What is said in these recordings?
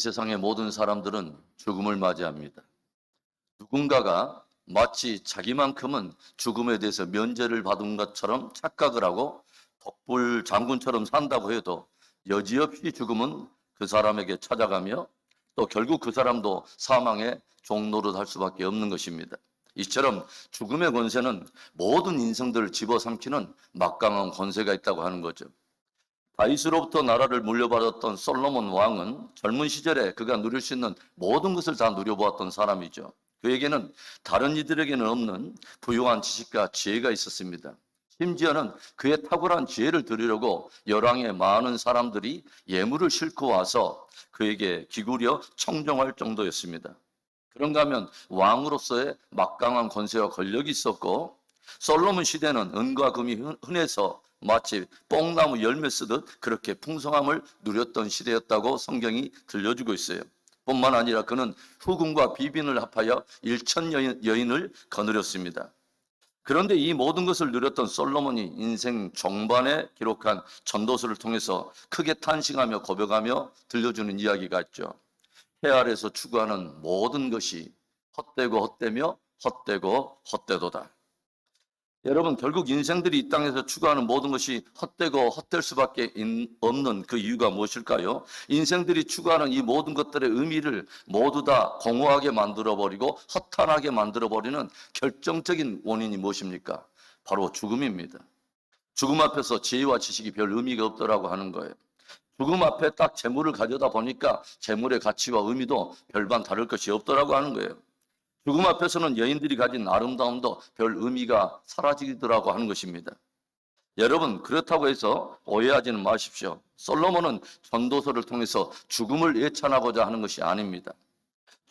이 세상의 모든 사람들은 죽음을 맞이합니다. 누군가가 마치 자기만큼은 죽음에 대해서 면제를 받은 것처럼 착각을 하고 덕불 장군처럼 산다고 해도 여지없이 죽음은 그 사람에게 찾아가며 또 결국 그 사람도 사망의 종로로 할 수밖에 없는 것입니다. 이처럼 죽음의 권세는 모든 인생들을 집어삼키는 막강한 권세가 있다고 하는 거죠. 다윗으로부터 나라를 물려받았던 솔로몬 왕은 젊은 시절에 그가 누릴 수 있는 모든 것을 다 누려보았던 사람이죠. 그에게는 다른 이들에게는 없는 부유한 지식과 지혜가 있었습니다. 심지어는 그의 탁월한 지혜를 들으려고 열왕의 많은 사람들이 예물을 싣고 와서 그에게 기구려 청정할 정도였습니다. 그런가 하면 왕으로서의 막강한 권세와 권력이 있었고, 솔로몬 시대는 은과 금이 흔해서 마치 뽕나무 열매 쓰듯 그렇게 풍성함을 누렸던 시대였다고 성경이 들려주고 있어요. 뿐만 아니라 그는 후궁과 비빈을 합하여 1,000 여인을 거느렸습니다. 그런데 이 모든 것을 누렸던 솔로몬이 인생 종반에 기록한 전도서를 통해서 크게 탄식하며 고백하며 들려주는 이야기가 있죠. 해 아래서 추구하는 모든 것이 헛되고 헛되며 헛되고 헛되도다. 여러분, 결국 인생들이 이 땅에서 추구하는 모든 것이 헛되고 헛될 수밖에 없는 그 이유가 무엇일까요? 인생들이 추구하는 이 모든 것들의 의미를 모두 다 공허하게 만들어버리고 허탄하게 만들어버리는 결정적인 원인이 무엇입니까? 바로 죽음입니다. 죽음 앞에서 지혜와 지식이 별 의미가 없더라고 하는 거예요. 죽음 앞에 딱 재물을 가져다 보니까 재물의 가치와 의미도 별반 다를 것이 없더라고 하는 거예요. 죽음 앞에서는 여인들이 가진 아름다움도 별 의미가 사라지더라고 하는 것입니다. 여러분, 그렇다고 해서 오해하지는 마십시오. 솔로몬은 전도서를 통해서 죽음을 예찬하고자 하는 것이 아닙니다.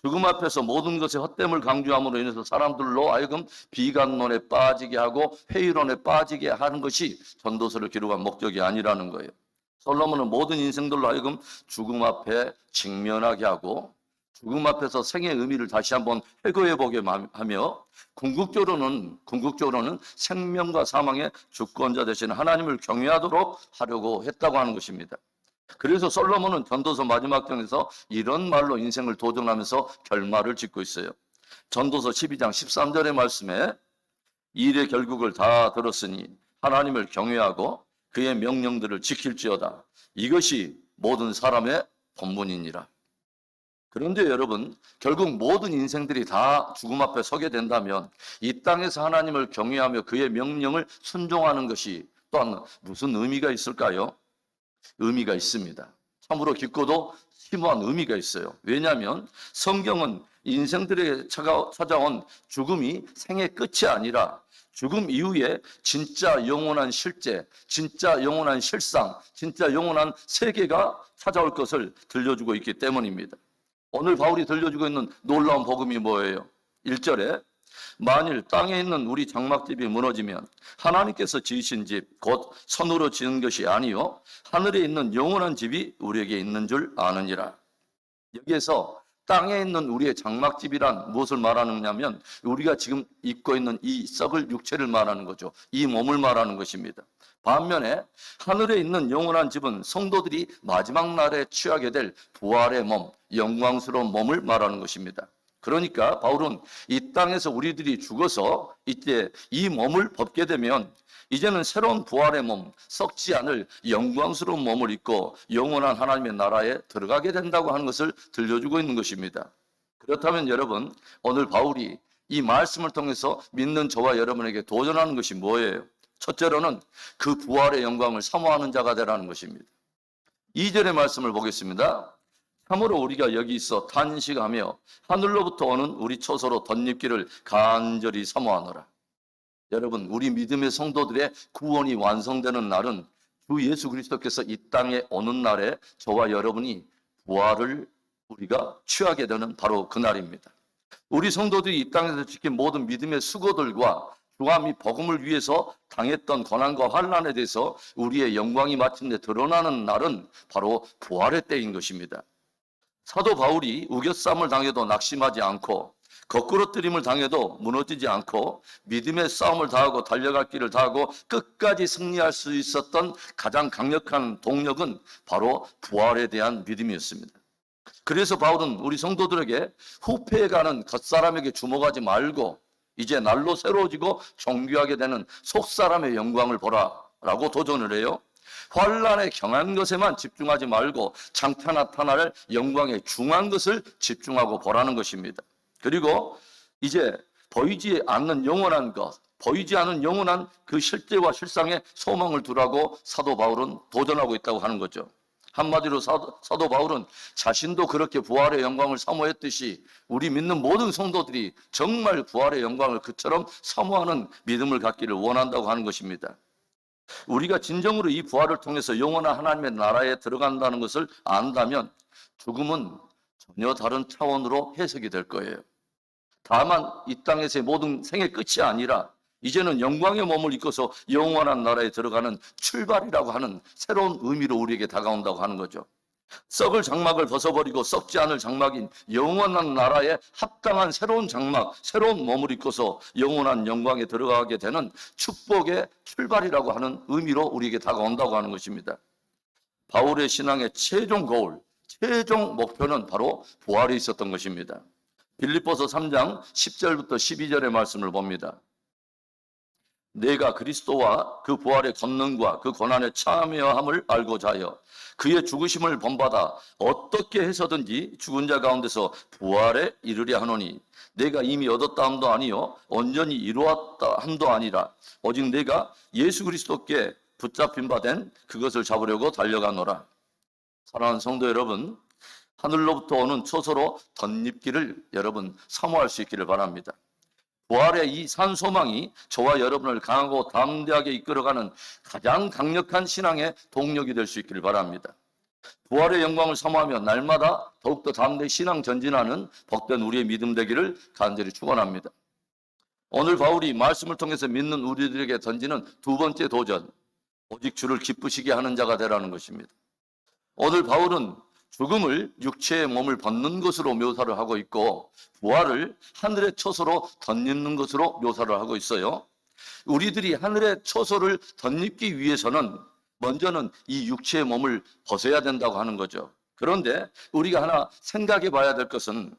죽음 앞에서 모든 것의 헛됨을 강조함으로 인해서 사람들로 하여금 비관론에 빠지게 하고 회의론에 빠지게 하는 것이 전도서를 기록한 목적이 아니라는 거예요. 솔로몬은 모든 인생들로 하여금 죽음 앞에 직면하게 하고 죽음 앞에서 생의 의미를 다시 한번 회고해보게 하며 궁극적으로는 생명과 사망의 주권자 되시는 하나님을 경외하도록 하려고 했다고 하는 것입니다. 그래서 솔로몬은 전도서 마지막 장에서 이런 말로 인생을 도전하면서 결말을 짓고 있어요. 전도서 12장 13절의 말씀에 이 일의 결국을 다 들었으니 하나님을 경외하고 그의 명령들을 지킬지어다. 이것이 모든 사람의 본분이니라. 그런데 여러분, 결국 모든 인생들이 다 죽음 앞에 서게 된다면 이 땅에서 하나님을 경외하며 그의 명령을 순종하는 것이 또한 무슨 의미가 있을까요? 의미가 있습니다. 참으로 깊고도 심오한 의미가 있어요. 왜냐하면 성경은 인생들에게 찾아온 죽음이 생의 끝이 아니라 죽음 이후에 진짜 영원한 실제, 진짜 영원한 실상, 진짜 영원한 세계가 찾아올 것을 들려주고 있기 때문입니다. 오늘 바울이 들려주고 있는 놀라운 복음이 뭐예요? 1절에 만일 땅에 있는 우리 장막집이 무너지면 하나님께서 지으신 집, 곧 손으로 지은 것이 아니요 하늘에 있는 영원한 집이 우리에게 있는 줄 아느니라. 여기에서 땅에 있는 우리의 장막집이란 무엇을 말하느냐면 우리가 지금 입고 있는 이 썩을 육체를 말하는 거죠. 이 몸을 말하는 것입니다. 반면에 하늘에 있는 영원한 집은 성도들이 마지막 날에 취하게 될 부활의 몸, 영광스러운 몸을 말하는 것입니다. 그러니까 바울은 이 땅에서 우리들이 죽어서 이때 이 몸을 벗게 되면 이제는 새로운 부활의 몸, 썩지 않을 영광스러운 몸을 입고 영원한 하나님의 나라에 들어가게 된다고 하는 것을 들려주고 있는 것입니다. 그렇다면 여러분, 오늘 바울이 이 말씀을 통해서 믿는 저와 여러분에게 도전하는 것이 뭐예요? 첫째로는 그 부활의 영광을 사모하는 자가 되라는 것입니다. 2절의 말씀을 보겠습니다. 참으로 우리가 여기 있어 탄식하며 하늘로부터 오는 우리 초소로 덧입기를 간절히 사모하노라. 여러분, 우리 믿음의 성도들의 구원이 완성되는 날은 주 예수 그리스도께서 이 땅에 오는 날에 저와 여러분이 부활을 우리가 취하게 되는 바로 그 날입니다. 우리 성도들이 이 땅에서 지킨 모든 믿음의 수고들과 주와 및 복음을 위해서 당했던 고난과 환난에 대해서 우리의 영광이 마침내 드러나는 날은 바로 부활의 때인 것입니다. 사도 바울이 우겨쌈을 당해도 낙심하지 않고 거꾸로뜨림을 당해도 무너지지 않고 믿음의 싸움을 다하고 달려갈 길을 다하고 끝까지 승리할 수 있었던 가장 강력한 동력은 바로 부활에 대한 믿음이었습니다. 그래서 바울은 우리 성도들에게 후패해가는 겉사람에게 주목하지 말고 이제 날로 새로워지고 정귀하게 되는 속사람의 영광을 보라라고 도전을 해요. 환난에 경한 것에만 집중하지 말고 장차 나타날 영광에 중한 것을 집중하고 보라는 것입니다. 그리고 이제 보이지 않는 영원한 것, 보이지 않는 영원한 그 실제와 실상에 소망을 두라고 사도 바울은 도전하고 있다고 하는 거죠. 한마디로 사도 바울은 자신도 그렇게 부활의 영광을 사모했듯이 우리 믿는 모든 성도들이 정말 부활의 영광을 그처럼 사모하는 믿음을 갖기를 원한다고 하는 것입니다. 우리가 진정으로 이 부활을 통해서 영원한 하나님의 나라에 들어간다는 것을 안다면 죽음은 전혀 다른 차원으로 해석이 될 거예요. 다만 이 땅에서의 모든 생의 끝이 아니라 이제는 영광의 몸을 입고서 영원한 나라에 들어가는 출발이라고 하는 새로운 의미로 우리에게 다가온다고 하는 거죠. 썩을 장막을 벗어버리고 썩지 않을 장막인 영원한 나라에 합당한 새로운 장막, 새로운 몸을 입고서 영원한 영광에 들어가게 되는 축복의 출발이라고 하는 의미로 우리에게 다가온다고 하는 것입니다. 바울의 신앙의 최종 고울, 최종 목표는 바로 부활에 있었던 것입니다. 빌립보서 3장 10절부터 12절의 말씀을 봅니다. 내가 그리스도와 그 부활의 권능과 그 고난에 참여함을 알고자 하여 그의 죽으심을 본받아 어떻게 해서든지 죽은 자 가운데서 부활에 이르려 하노니 내가 이미 얻었다 함도 아니요 온전히 이루었다 함도 아니라 오직 내가 예수 그리스도께 붙잡힌 바 된 그것을 잡으려고 달려가노라. 사랑하는 성도 여러분, 하늘로부터 오는 초소로 덧입기를 여러분 사모할 수 있기를 바랍니다. 부활의 이 산 소망이 저와 여러분을 강하고 담대하게 이끌어가는 가장 강력한 신앙의 동력이 될 수 있기를 바랍니다. 부활의 영광을 사모하며 날마다 더욱더 담대히 신앙 전진하는 복된 우리의 믿음 되기를 간절히 축원합니다. 오늘 바울이 말씀을 통해서 믿는 우리들에게 던지는 두 번째 도전, 오직 주를 기쁘시게 하는 자가 되라는 것입니다. 오늘 바울은 죽음을 육체의 몸을 벗는 것으로 묘사를 하고 있고 부활을 하늘의 처소로 덧입는 것으로 묘사를 하고 있어요. 우리들이 하늘의 처소를 덧입기 위해서는 먼저는 이 육체의 몸을 벗어야 된다고 하는 거죠. 그런데 우리가 하나 생각해 봐야 될 것은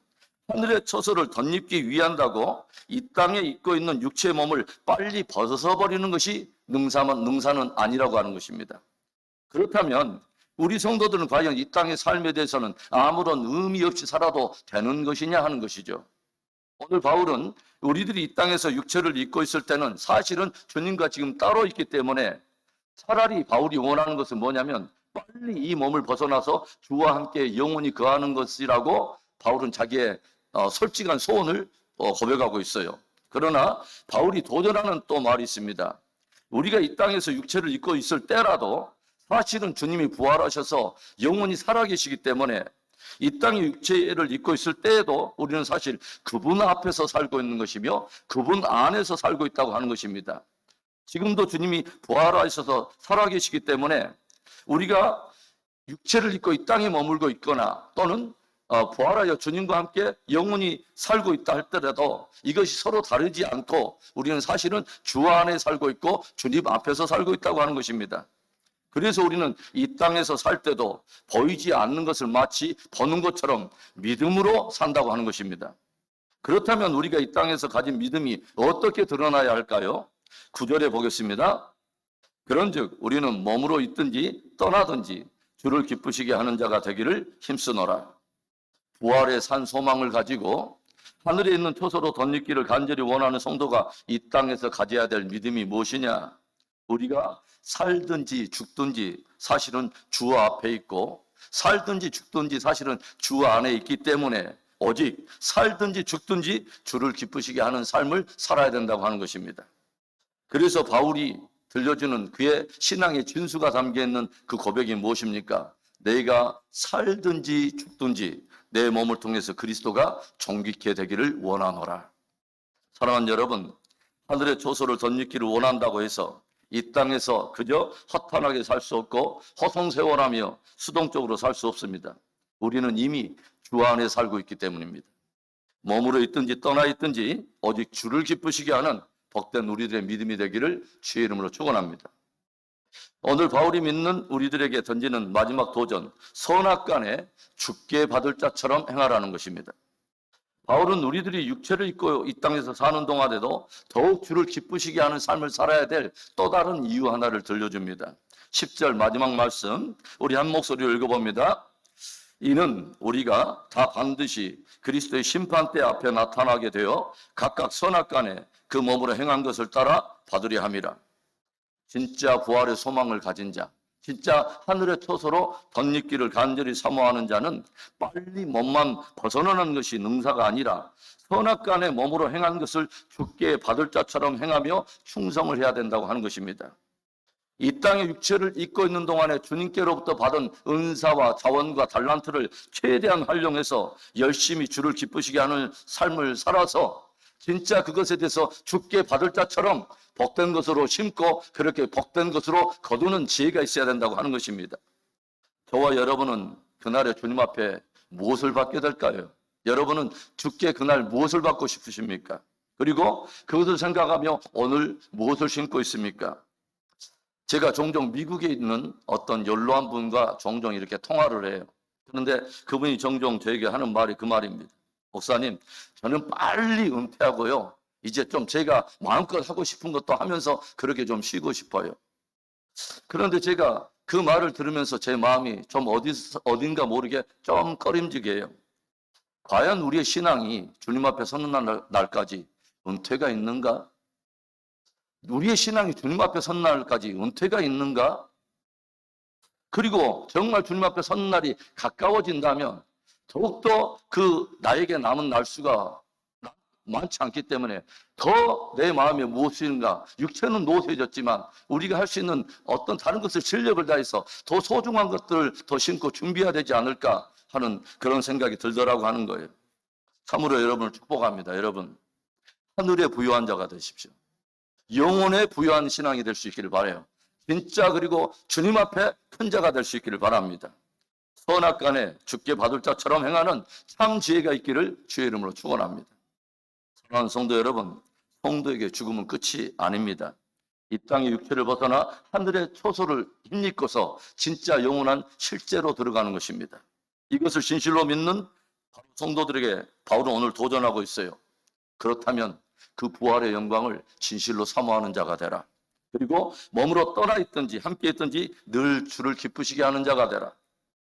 하늘의 처소를 덧입기 위한다고 이 땅에 입고 있는 육체의 몸을 빨리 벗어버리는 것이 능사는 아니라고 하는 것입니다. 그렇다면 우리 성도들은 과연 이 땅의 삶에 대해서는 아무런 의미 없이 살아도 되는 것이냐 하는 것이죠. 오늘 바울은 우리들이 이 땅에서 육체를 입고 있을 때는 사실은 주님과 지금 따로 있기 때문에 차라리 바울이 원하는 것은 뭐냐면 빨리 이 몸을 벗어나서 주와 함께 영원히 거하는 것이라고 바울은 자기의 솔직한 소원을 고백하고 있어요. 그러나 바울이 도전하는 또 말이 있습니다. 우리가 이 땅에서 육체를 입고 있을 때라도 사실은 주님이 부활하셔서 영원히 살아계시기 때문에 이 땅의 육체를 입고 있을 때에도 우리는 사실 그분 앞에서 살고 있는 것이며 그분 안에서 살고 있다고 하는 것입니다. 지금도 주님이 부활하셔서 살아계시기 때문에 우리가 육체를 입고 이 땅에 머물고 있거나 또는 부활하여 주님과 함께 영원히 살고 있다 할때라도 이것이 서로 다르지 않고 우리는 사실은 주 안에 살고 있고 주님 앞에서 살고 있다고 하는 것입니다. 그래서 우리는 이 땅에서 살 때도 보이지 않는 것을 마치 보는 것처럼 믿음으로 산다고 하는 것입니다. 그렇다면 우리가 이 땅에서 가진 믿음이 어떻게 드러나야 할까요? 9절에 보겠습니다. 그런즉 우리는 몸으로 있든지 떠나든지 주를 기쁘시게 하는 자가 되기를 힘쓰노라. 부활의 산 소망을 가지고 하늘에 있는 초소로 덧입기를 간절히 원하는 성도가 이 땅에서 가져야 될 믿음이 무엇이냐? 우리가 살든지 죽든지 사실은 주 앞에 있고 살든지 죽든지 사실은 주 안에 있기 때문에 오직 살든지 죽든지 주를 기쁘시게 하는 삶을 살아야 된다고 하는 것입니다. 그래서 바울이 들려주는 그의 신앙의 진수가 담겨있는 그 고백이 무엇입니까? 내가 살든지 죽든지 내 몸을 통해서 그리스도가 존귀케 되기를 원하노라. 사랑하는 여러분, 하늘의 초소를 덧입기를 원한다고 해서 이 땅에서 그저 허탄하게 살 수 없고 허송세월하며 수동적으로 살 수 없습니다. 우리는 이미 주 안에 살고 있기 때문입니다. 몸으로 있든지 떠나 있든지 오직 주를 기쁘시게 하는 복된 우리들의 믿음이 되기를 주의 이름으로 축원합니다. 오늘 바울이 믿는 우리들에게 던지는 마지막 도전, 선악간에 죽게 받을 자처럼 행하라는 것입니다. 바울은 우리들이 육체를 입고 이 땅에서 사는 동안에도 더욱 주를 기쁘시게 하는 삶을 살아야 될 또 다른 이유 하나를 들려줍니다. 10절 마지막 말씀, 우리 한 목소리로 읽어봅니다. 이는 우리가 다 반드시 그리스도의 심판대 앞에 나타나게 되어 각각 선악간에 그 몸으로 행한 것을 따라 받으려 함이라. 진짜 부활의 소망을 가진 자, 진짜 하늘의 초소로 덧입기를 간절히 사모하는 자는 빨리 몸만 벗어나는 것이 능사가 아니라 선악간에 몸으로 행한 것을 주께 받을 자처럼 행하며 충성을 해야 된다고 하는 것입니다. 이 땅의 육체를 입고 있는 동안에 주님께로부터 받은 은사와 자원과 달란트를 최대한 활용해서 열심히 주를 기쁘시게 하는 삶을 살아서 진짜 그것에 대해서 주께 받을 자처럼 복된 것으로 심고 그렇게 복된 것으로 거두는 지혜가 있어야 된다고 하는 것입니다. 저와 여러분은 그날에 주님 앞에 무엇을 받게 될까요? 여러분은 주께 그날 무엇을 받고 싶으십니까? 그리고 그것을 생각하며 오늘 무엇을 심고 있습니까? 제가 종종 미국에 있는 어떤 연로한 분과 종종 이렇게 통화를 해요. 그런데 그분이 종종 저에게 하는 말이 그 말입니다. 목사님, 저는 빨리 은퇴하고요. 이제 좀 제가 마음껏 하고 싶은 것도 하면서 그렇게 좀 쉬고 싶어요. 그런데 제가 그 말을 들으면서 제 마음이 좀 어딘가 모르게 좀 꺼림직해요. 과연 우리의 신앙이 주님 앞에 서는 날까지 은퇴가 있는가? 우리의 신앙이 주님 앞에 선 날까지 은퇴가 있는가? 그리고 정말 주님 앞에 선 날이 가까워진다면 더욱더 그 나에게 남은 날수가 많지 않기 때문에 더 내 마음에 무엇인가, 육체는 노쇠해졌지만 우리가 할 수 있는 어떤 다른 것을 실력을 다해서 더 소중한 것들을 더 심고 준비해야 되지 않을까 하는 그런 생각이 들더라고 하는 거예요. 참으로 여러분을 축복합니다. 여러분, 하늘에 부유한 자가 되십시오. 영혼에 부유한 신앙이 될 수 있기를 바라요. 진짜 그리고 주님 앞에 큰 자가 될 수 있기를 바랍니다. 선악간에 주께 받을 자처럼 행하는 참 지혜가 있기를 주의 이름으로 축원합니다. 사랑하는 성도 여러분, 성도에게 죽음은 끝이 아닙니다. 이 땅의 육체를 벗어나 하늘의 초소를 힘입고서 진짜 영원한 실제로 들어가는 것입니다. 이것을 진실로 믿는 성도들에게 바울은 오늘 도전하고 있어요. 그렇다면 그 부활의 영광을 진실로 사모하는 자가 되라. 그리고 몸으로 떠나 있든지 함께 있든지 늘 주를 기쁘시게 하는 자가 되라.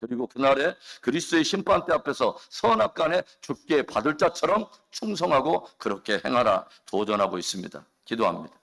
그리고 그날에 그리스도의 심판대 앞에서 선악간에 주께 받을 자처럼 충성하고 그렇게 행하라 도전하고 있습니다. 기도합니다.